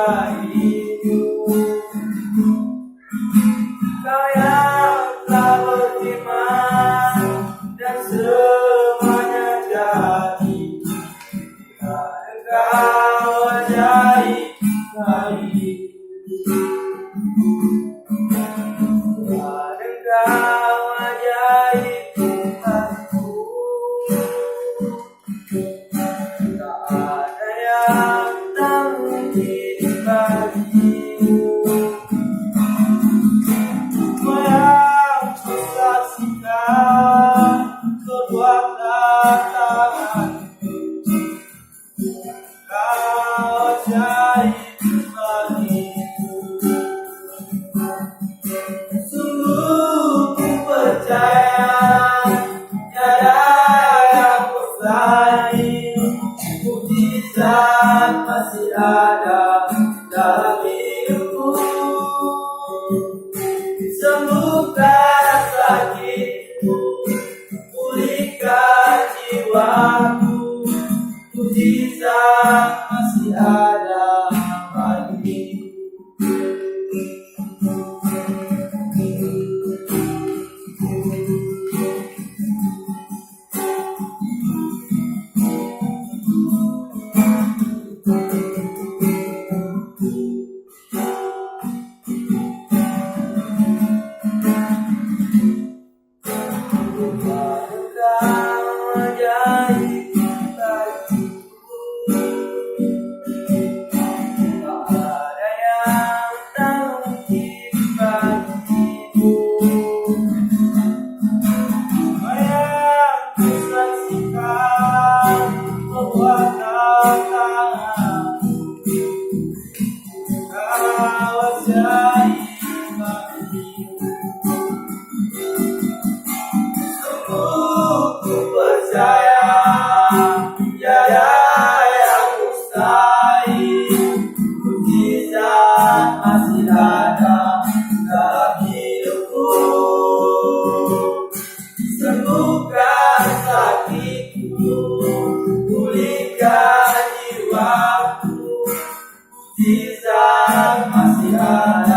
baikmu. Kau yang telah beriman dan semuanya jadi. Engkau ajaib baikmu. Engkau ajaib baikmu. Tak ada yang tak mungkin bagimu. Kau yang kusaksikan kedua tanganku. Kau ajaib bagiku. Sungguh ku percaya tiada yang mustahil. Mukjizat masih ada dalam hidupku. Sembuhkan sakitku, pulihkan jiwaku. Mukjizat masih ada bagiku. Masih ada dalam hidupku. Sembuhkan sakitku, pulihkan jiwaku. Mukjizat masih ada.